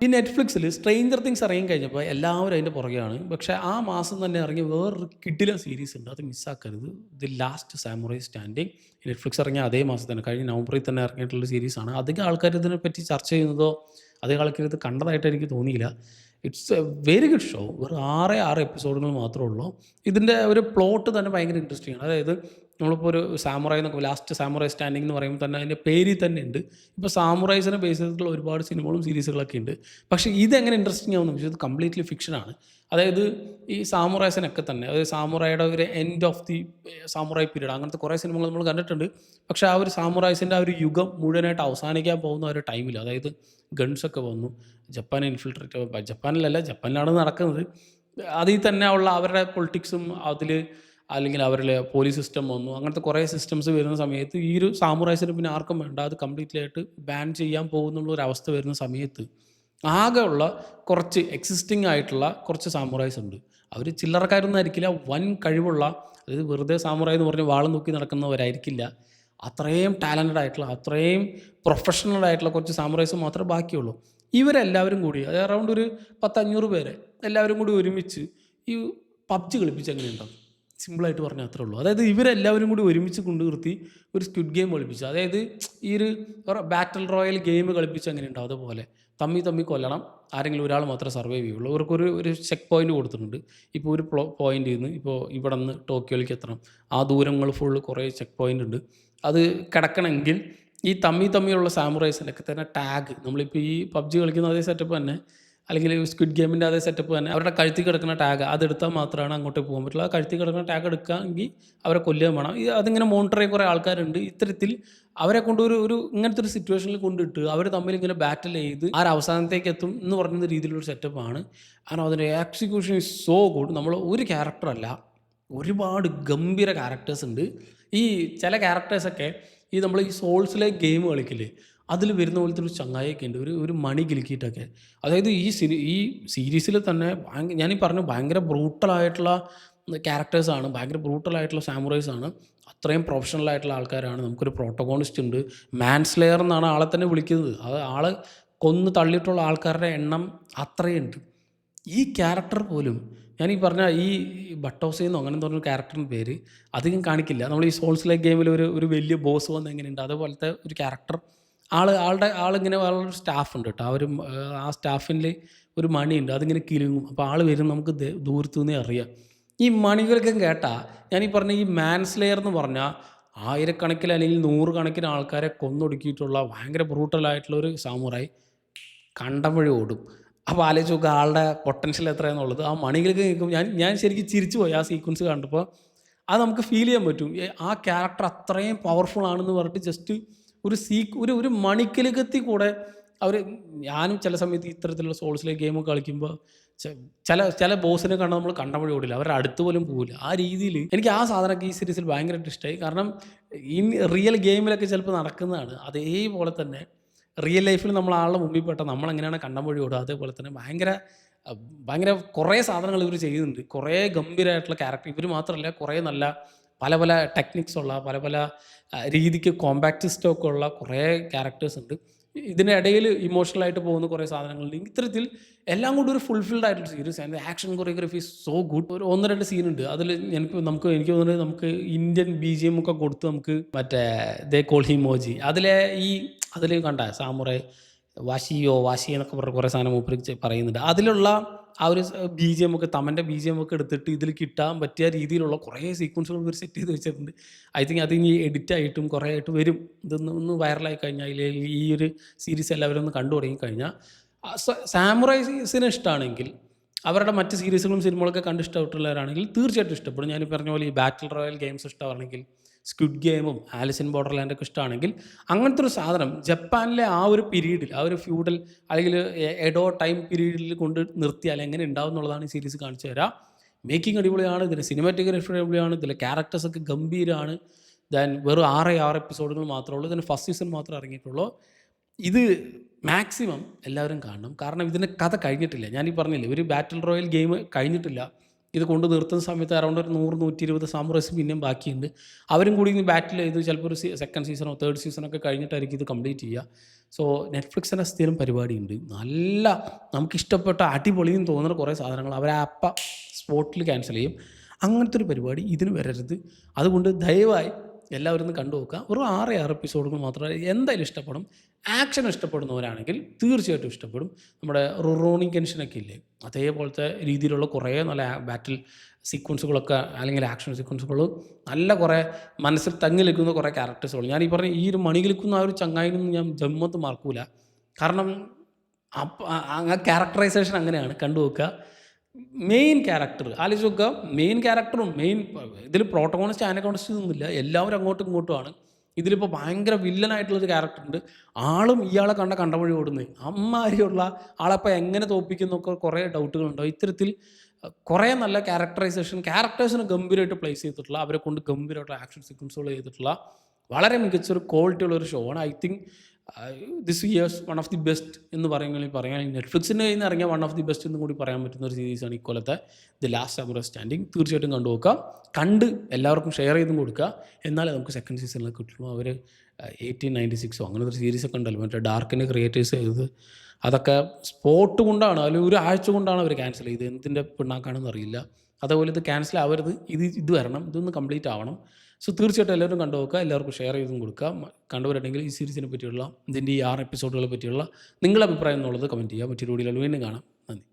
ഈ നെറ്റ്ഫ്ലിക്സിൽ stranger things ഇറങ്ങി കഴിഞ്ഞപ്പോൾ എല്ലാവരും അതിൻ്റെ പുറകെയാണ്. പക്ഷേ ആ മാസം തന്നെ ഇറങ്ങിയ വേറൊരു കിടിലൻ സീരീസ് ഉണ്ട്. അത് മിസ്സാക്കരുത്. The last samurai standing. Netflix ഇറങ്ങിയ അതേ മാസം തന്നെ, കഴിഞ്ഞ നവംബറിൽ തന്നെ ഇറങ്ങിയിട്ടുള്ള സീരീസാണ്. അധികം ആൾക്കാർ ഇതിനെപ്പറ്റി ചർച്ച ചെയ്യുന്നതോ അധികം ആൾക്കാർ ഇത് കണ്ടതായിട്ട് എനിക്ക് തോന്നിയില്ല. It's A very good show. വെറും 6 എപ്പിസോഡുകൾ മാത്രമേ ഉള്ളൂ. ഇതിൻ്റെ ഒരു പ്ലോട്ട് തന്നെ ഭയങ്കര ഇൻട്രസ്റ്റിംഗ് ആണ്. അതായത് നമ്മളിപ്പോൾ ഒരു സാമുറായി എന്നൊക്കെ, ലാസ്റ്റ് സാമുറായി സ്റ്റാൻഡിംഗ് എന്ന് പറയുമ്പോൾ തന്നെ അതിൻ്റെ പേരിൽ തന്നെ ഉണ്ട്. ഇപ്പോൾ സാമുറൈസിനെ ബേസ് ചെയ്തിട്ടുള്ള ഒരുപാട് സിനിമകളും സീരീസുകളൊക്കെ ഉണ്ട്. പക്ഷേ ഇതെങ്ങനെ ഇൻട്രസ്റ്റിംഗ് ആവുമെന്ന് വെച്ചാൽ ഇത് കംപ്ലീറ്റ്ലി ഫിക്ഷനാണ്. അതായത് ഈ സാമുറൈസിനൊക്കെ തന്നെ, അതായത് സാമുറായിയുടെ ഒരു എൻഡ് ഓഫ് ദി സാമുറായി പീരീഡ്, അങ്ങനത്തെ കുറേ സിനിമകൾ നമ്മൾ കണ്ടിട്ടുണ്ട്. പക്ഷേ ആ ഒരു സാമുറൈസിൻ്റെ ആ ഒരു യുഗം മുഴുവനായിട്ട് അവസാനിക്കാൻ പോകുന്ന ഒരു ടൈമിൽ, അതായത് ഗൺസൊക്കെ വന്നു, ജപ്പാനെ ഇൻഫിൽട്രേറ്റ്, ജപ്പാനിലല്ല, ജപ്പാനിലാണ് നടക്കുന്നത്. അതിൽ തന്നെ ഉള്ള അവരുടെ പൊളിറ്റിക്സും അതിൽ, അല്ലെങ്കിൽ അവരിലെ പോലീസ് സിസ്റ്റം വന്നു, അങ്ങനത്തെ കുറേ സിസ്റ്റംസ് വരുന്ന സമയത്ത് ഈ ഒരു സാമുറൈസിന് പിന്നെ ആർക്കും വേണ്ട, അത് കംപ്ലീറ്റ്ലി ആയിട്ട് ബാൻ ചെയ്യാൻ പോകുന്നുള്ള ഒരു അവസ്ഥ വരുന്ന സമയത്ത് ആകെ ഉള്ള കുറച്ച് എക്സിസ്റ്റിംഗ് ആയിട്ടുള്ള കുറച്ച് സാമുറായ്സ് ഉണ്ട്. അവർ ചില്ലറക്കാരൊന്നും ആയിരിക്കില്ല, വൻ കഴിവുള്ള, അതായത് വെറുതെ സാമുറായി എന്ന് പറഞ്ഞ് വാളും തൂക്കി നടക്കുന്നവരായിരിക്കില്ല. അത്രയും ടാലൻറ്റഡ് ആയിട്ടുള്ള, അത്രയും പ്രൊഫഷണൽ ആയിട്ടുള്ള കുറച്ച് സാമുറായ്സ് മാത്രമേ ബാക്കിയുള്ളൂ. ഇവരെല്ലാവരും കൂടി, അത് അറൗണ്ട് ഒരു 10-500 പേരെ എല്ലാവരും കൂടി ഒരുമിച്ച് ഈ പബ്ജി കളിപ്പിച്ച് എങ്ങനെയുണ്ടാവും, സിമ്പിളായിട്ട് പറഞ്ഞാൽ അത്രേ ഉള്ളൂ. അതായത് ഇവരെല്ലാവരും കൂടി ഒരുമിച്ച് കൊണ്ട് നിർത്തി ഒരു സ്ക്വിഡ് ഗെയിം കളിപ്പിച്ചു. അതായത് ഈ ഒരു ബാറ്റിൽ റോയൽ ഗെയിം കളിപ്പിച്ച് എങ്ങനെയുണ്ടാവും അതുപോലെ തമ്മി കൊല്ലണം, ആരെങ്കിലും ഒരാൾ മാത്രമേ സർവൈവ് ചെയ്യുള്ളൂ. ഇവർക്കൊരു ഒരു ചെക്ക് പോയിന്റ് കൊടുത്തിട്ടുണ്ട്. ഇപ്പോൾ ഒരു പോയിന്റിൽ നിന്ന്, ഇപ്പോൾ ഇവിടെ നിന്ന് ടോക്കിയോയിലേക്ക് എത്തണം, ആ ദൂരങ്ങൾ ഫുള്ള് കുറേ ചെക്ക് പോയിന്റ് ഉണ്ട്. അത് കിടക്കണമെങ്കിൽ ഈ തമ്മിലുള്ള സാമുറൈസിൻ്റെയൊക്കെ തന്നെ ടാഗ്, നമ്മളിപ്പോൾ ഈ പബ്ജി കളിക്കുന്ന അതേ സെറ്റപ്പ് തന്നെ, അല്ലെങ്കിൽ സ്ക്വിഡ് ഗെയിമിൻ്റെ അതേ സെറ്റപ്പ് തന്നെ, അവരുടെ കഴുത്തിൽ കിടക്കുന്ന ടാഗ് അതെടുത്താൽ മാത്രമാണ് അങ്ങോട്ട് പോകാൻ പറ്റുള്ളൂ. ആ കഴുത്തിൽ കിടക്കുന്ന ടാഗ് എടുക്കുകയാണെങ്കിൽ അവരെ കൊല്ലുകയും വേണം. അതിങ്ങനെ മോണിറ്റർ ചെയ്യുന്ന കുറേ ആൾക്കാരുണ്ട്. ഇത്തരത്തിൽ അവരെ കൊണ്ട് ഒരു ഇങ്ങനത്തെ ഒരു സിറ്റുവേഷനിൽ കൊണ്ടിട്ട് അവർ തമ്മിൽ ഇങ്ങനെ ബാറ്റിൽ ചെയ്ത് ആ അവസാനത്തേക്ക് എത്തും എന്ന് പറയുന്ന രീതിയിലൊരു സെറ്റപ്പാണ്. കാരണം അതിൻ്റെ എക്സിക്യൂഷൻ ഈസ് സോ ഗുഡ്. നമ്മൾ ഒരു ക്യാരക്ടറല്ല, ഒരുപാട് ഗംഭീര ക്യാരക്ടേഴ്സ് ഉണ്ട്. ഈ ചില ക്യാരക്ടേഴ്സൊക്കെ ഈ നമ്മൾ ഈ സോൾസിലെ ഗെയിം കളിക്കില്ലേ, അതിൽ വരുന്ന പോലത്തെ ഒരു ചങ്ങായൊക്കെ ഉണ്ട്, ഒരു മണി കിലുക്കിയിട്ടൊക്കെ. അതായത് ഈ സീരീസിൽ തന്നെ ഞാനീ പറഞ്ഞു ഭയങ്കര ബ്രൂട്ടലായിട്ടുള്ള ക്യാരക്ടേഴ്സാണ്, ഭയങ്കര ബ്രൂട്ടലായിട്ടുള്ള സാമുറൈസാണ്, അത്രയും പ്രൊഫഷണൽ ആയിട്ടുള്ള ആൾക്കാരാണ്. നമുക്കൊരു പ്രോട്ടഗോണിസ്റ്റ് ഉണ്ട്, മാൻസ്ലെയർ എന്നാണ് ആളെ തന്നെ വിളിക്കുന്നത്. അത് ആൾ കൊന്ന് തള്ളിയിട്ടുള്ള ആൾക്കാരുടെ എണ്ണം അത്രയുണ്ട്. ഈ ക്യാരക്ടർ പോലും, ഞാനീ പറഞ്ഞ ഈ ബട്ടോസെന്നോ അങ്ങനെ പറഞ്ഞൊരു ക്യാരക്ടറിൻ്റെ പേര് അധികം കാണിക്കില്ല. നമ്മൾ ഈ സോൾസ് ലൈക്ക് ഗെയിമിൽ ഒരു വലിയ ബോസ് വന്ന് എങ്ങനെയുണ്ട് അതുപോലത്തെ ഒരു ക്യാരക്ടർ. ആളിങ്ങനെ വേറൊരു സ്റ്റാഫുണ്ട് കേട്ടോ. ആ സ്റ്റാഫിൽ ഒരു മണിയുണ്ട്, അതിങ്ങനെ കിലുങ്ങും. അപ്പോൾ ആൾ വരും, നമുക്ക് ദൂരത്തു നിന്നേ അറിയാം. ഈ മണികൾക്കും കേട്ടാൽ ഞാനീ പറഞ്ഞ ഈ മാൻസ്ലെയർ എന്ന് പറഞ്ഞാൽ ആയിരക്കണക്കിന് അല്ലെങ്കിൽ 100 കണക്കിന് ആൾക്കാരെ കൊന്നൊടുക്കിയിട്ടുള്ള ഭയങ്കര ബ്രൂട്ടലായിട്ടുള്ള ഒരു സാമുറായി കണ്ടം വഴി ഓടും. അപ്പോൾ ആലോചിച്ച് നോക്കുക ആളുടെ പൊട്ടൻഷ്യൽ എത്രയാണെന്നുള്ളത്. ആ മണികൾക്ക് കേൾക്കുമ്പോൾ ഞാൻ ശരിക്കും ചിരിച്ചു പോയി ആ സീക്വൻസ് കണ്ടപ്പോൾ. അത് നമുക്ക് ഫീൽ ചെയ്യാൻ പറ്റും. ആ ക്യാരക്ടർ അത്രയും പവർഫുൾ ആണെന്ന് പറഞ്ഞിട്ട് ജസ്റ്റ് ഒരു മണിക്കലുകത്തി കൂടെ അവർ, ഞാനും ചില സമയത്ത് ഇത്തരത്തിലുള്ള സോൾസിലെ ഗെയിമൊക്കെ കളിക്കുമ്പോൾ ചില ബോസിനെ കണ്ടാൽ നമ്മൾ കണ്ട വഴി ഓടില്ല, അവരുടെ അടുത്ത് പോലും പോകില്ല. ആ രീതിയിൽ എനിക്ക് ആ സാധനമൊക്കെ ഈ സീരീസിൽ ഭയങ്കരമായിട്ട് ഇഷ്ടമായി. കാരണം ഈ റിയൽ ഗെയിമിലൊക്കെ ചിലപ്പോൾ നടക്കുന്നതാണ്, അതേപോലെ തന്നെ റിയൽ ലൈഫിൽ നമ്മൾ ആളുടെ മുമ്പിൽ പെട്ടാൽ നമ്മളെങ്ങനെയാണ് കണ്ടം വഴി ഓടുക, അതേപോലെ തന്നെ ഭയങ്കര കുറേ സാധനങ്ങൾ ഇവർ ചെയ്യുന്നുണ്ട്. കുറേ ഗംഭീരമായിട്ടുള്ള ക്യാരക്ടർ, ഇവർ മാത്രമല്ല, കുറേ നല്ല പല ടെക്നിക്സ് ഉള്ള പല രീതിക്ക് കോമ്പാക്ട് സിസ്റ്റമൊക്കെ ഉള്ള കുറേ ക്യാരക്ടേഴ്സ് ഉണ്ട്. ഇതിൻ്റെ ഇടയിൽ ഇമോഷണലായിട്ട് പോകുന്ന കുറേ സാധനങ്ങളുണ്ട്. ഇത്തരത്തിൽ എല്ലാം കൂടി ഒരു ഫുൾഫിൽഡ് ആയിട്ടുള്ള സീരീസ്. അതിൻ്റെ ആക്ഷൻ കൊറിയോഗ്രഫി സോ ഗുഡ്. ഒരു 1-2 സീനുണ്ട് അതിൽ എനിക്ക് തോന്നുന്നത് നമുക്ക് ഇന്ത്യൻ BGM ഒക്കെ കൊടുത്ത് നമുക്ക് മറ്റേ ദേ കോൾ ഹിം മോജി അതിൽ കണ്ട സാമുറായി വാശി എന്നൊക്കെ പറഞ്ഞ കുറേ സാധനം മൂപ്പര് പറയുന്നുണ്ട്. അതിലുള്ള ആ ഒരു BGM ഒക്കെ, തമൻ്റെ BGM ഒക്കെ എടുത്തിട്ട് ഇതിൽ കിട്ടാൻ പറ്റിയ രീതിയിലുള്ള കുറേ സീക്വൻസുകൾ ഇവർ സെറ്റ് ചെയ്ത് വെച്ചിട്ടുണ്ട്. ഐ തിങ്ക് അത് ഇനി എഡിറ്റായിട്ടും കുറേ ആയിട്ട് വരും. ഒന്ന് വൈറലായി കഴിഞ്ഞാൽ, അല്ലെങ്കിൽ ഈ ഒരു സീരീസ് എല്ലാവരും ഒന്ന് കണ്ടു തുടങ്ങി കഴിഞ്ഞാൽ, സാമുറൈസിനെ ഇഷ്ടമാണെങ്കിൽ, അവരുടെ മറ്റ് സീരീസുകളും സിനിമകളൊക്കെ കണ്ട് ഇഷ്ടപ്പെട്ടുള്ളവരാണെങ്കിൽ തീർച്ചയായിട്ടും ഇഷ്ടപ്പെടും. ഞാൻ പറഞ്ഞ പോലെ ഈ ബാറ്റിൽ റോയൽ ഗെയിംസ് ഇഷ്ടമാണെങ്കിൽ, സ്ക്വിഡ് ഗെയിമും ആലിസ് ഇൻ ബോർഡർലാൻഡൊക്കെ ഇഷ്ടമാണെങ്കിൽ, അങ്ങനത്തെ ഒരു സാധനം ജപ്പാനിലെ ആ ഒരു പീരീഡിൽ, ആ ഒരു ഫ്യൂഡൽ അല്ലെങ്കിൽ എഡോ ടൈം പീരീഡിൽ കൊണ്ട് നിർത്തിയാൽ എങ്ങനെ ഉണ്ടാവും എന്നുള്ളതാണ് ഈ സീരീസ് കാണിച്ചു തരാം. മേക്കിംഗ് അടിപൊളിയാണ്, ഇതിൻ്റെ സിനിമാറ്റോഗ്രാഫി അടിപൊളിയാണ്, ഇതിലെ ക്യാരക്ടേഴ്സൊക്കെ ഗംഭീരമാണ്. വെറും 6 എപ്പിസോഡുകൾ മാത്രമേ ഉള്ളൂ. ഇതിന് ഫസ്റ്റ് സീസൺ മാത്രമേ ഇറങ്ങിയിട്ടുള്ളൂ. ഇത് മാക്സിമം എല്ലാവരും കാണണം. കാരണം ഇതിൻ്റെ കഥ കഴിഞ്ഞിട്ടില്ല. ഞാനീ പറഞ്ഞില്ലേ, ഒരു ബാറ്റിൽ റോയൽ ഗെയിം കഴിഞ്ഞിട്ടില്ല. ഇത് കൊണ്ട് നിർത്തുന്ന സമയത്ത് അറൗണ്ട് ഒരു 100-120 സാമുറൈസ് പിന്നെയും ബാക്കിയുണ്ട്. അവരും കൂടി ഇനി ബാറ്റിൽ ചെയ്ത് ചിലപ്പോൾ ഒരു സെക്കൻഡ് സീസണോ തേർഡ് സീസണൊക്കെ കഴിഞ്ഞിട്ടായിരിക്കും ഇത് കംപ്ലീറ്റ് ചെയ്യുക. സോ നെറ്റ്ഫ്ലിക്സിൻ്റെ സ്ഥിരം പരിപാടിയുണ്ട്. നല്ല നമുക്കിഷ്ടപ്പെട്ട അടിപൊളിയും തോന്നുന്ന കുറേ സാധനങ്ങൾ അവർ സ്പോട്ടിൽ ക്യാൻസൽ ചെയ്യും. അങ്ങനത്തെ ഒരു പരിപാടി ഇതിന് വരരുത്. അതുകൊണ്ട് ദയവായി എല്ലാവരും ഒന്ന് കണ്ടു നോക്കുക. ഒരു 6 എപ്പിസോഡുകൾ മാത്രമേ എന്തായാലും ഇഷ്ടപ്പെടും. ആക്ഷൻ ഇഷ്ടപ്പെടുന്നവരാണെങ്കിൽ തീർച്ചയായിട്ടും ഇഷ്ടപ്പെടും. നമ്മുടെ റൊറോണി കെൻഷനൊക്കെ ഇല്ലേ, അതേപോലത്തെ രീതിയിലുള്ള കുറേ നല്ല ബാറ്റിൽ സീക്വൻസുകളൊക്കെ അല്ലെങ്കിൽ ആക്ഷൻ സീക്വൻസുകൾ, നല്ല കുറേ മനസ്സിൽ തങ്ങി നിൽക്കുന്ന കുറേ ക്യാരക്ടേഴ്സുകൾ. ഞാൻ ഈ പറഞ്ഞ ഈ ഒരു മണികിൽക്കുന്ന ആ ഒരു ചങ്ങായിനൊന്നും ഞാൻ ജന്മത്ത് മറക്കൂല. കാരണം ആ ക്യാരക്ടറൈസേഷൻ അങ്ങനെയാണ്. കണ്ടു നോക്കുക. മെയിൻ ക്യാരക്ടർ ആലോചിച്ച് നോക്കുക. മെയിൻ ക്യാരക്ടറും ഇതിൽ പ്രോട്ടഗോണിസ്റ്റ് ആനഗോണിസ്റ്റ് ഒന്നുമില്ല, എല്ലാവരും അങ്ങോട്ടും ഇങ്ങോട്ടുമാണ്. ഇതിലിപ്പോൾ ഭയങ്കര വില്ലനായിട്ടുള്ളൊരു ക്യാരക്ടറുണ്ട്. ആളും ഇയാളെ കണ്ട വഴി ഓടുന്നത്. അമ്മാരിയുള്ള ആളപ്പോൾ എങ്ങനെ തോൽപ്പിക്കുന്നൊക്കെ കുറേ ഡൗട്ടുകളുണ്ടാവും. ഇത്തരത്തിൽ കുറേ നല്ല ക്യാരക്ടേഴ്സിനെ ഗംഭീരമായിട്ട് പ്ലേസ് ചെയ്തിട്ടുള്ള, അവരെ കൊണ്ട് ഗംഭീരമായിട്ടുള്ള ആക്ഷൻ സീക്വൻസുകൾ ചെയ്തിട്ടുള്ള വളരെ മികച്ചൊരു ക്വാളിറ്റി ഉള്ളൊരു ഷോ ആണ്. I think this years one of the best എന്ന് പറയുകയാണെങ്കിൽ നെറ്റ്ഫ്ലിക്സിൻ്റെ കയ്യിൽ നിന്ന് ഇറങ്ങിയ വൺ ഓഫ് ദി ബെസ്റ്റ് എന്നും കൂടി പറയാൻ പറ്റുന്ന ഒരു സീരീസാണ് ഇക്കൊല്ലത്തെ ദി ലാസ്റ്റ് സാമുറായ് സ്റ്റാൻഡിങ്. തീർച്ചയായിട്ടും കണ്ടു നോക്കുക. കണ്ട് എല്ലാവർക്കും ഷെയർ ചെയ്തും കൊടുക്കുക. എന്നാലേ നമുക്ക് സെക്കൻഡ് സീസണിലേക്ക് കിട്ടുള്ളൂ. അവർ 1896 അങ്ങനത്തെ ഒരു സീരീസൊക്കെ ഉണ്ടല്ലോ, മറ്റേ ഡാർക്കിൻ്റെ ക്രിയേറ്റേഴ്സ് ചെയ്തത്. അതൊക്കെ സ്പോട്ട് കൊണ്ടാണ്, അല്ലെങ്കിൽ ഒരു ആഴ്ച കൊണ്ടാണ് അവർ ക്യാൻസൽ ചെയ്തത്. എന്തിൻ്റെ പിണ്ണാക്കാണെന്ന് അറിയില്ല. അതേപോലെ ഇത് ക്യാൻസൽ ആവരുത്, ഇത് വരണം, ഇതൊന്ന് കംപ്ലീറ്റ് ആവണം. സോ തീർച്ചയായിട്ടും എല്ലാവരും കണ്ടു നോക്കുക. എല്ലാവർക്കും ഷെയർ ചെയ്തും കൊടുക്കുക. കണ്ടുവരുണ്ടെങ്കിൽ ഈ സീരീസിനെ പറ്റിയുള്ള ഇതിൻ്റെ ഈ 6 എപ്പിസോഡുകളെ പറ്റിയുള്ള നിങ്ങളുടെ അഭിപ്രായം എന്നുള്ളത് കമൻറ്റ് ചെയ്യുക. മറ്റൊരു വീഡിയോയിൽ വീണ്ടും കാണാം. നന്ദി.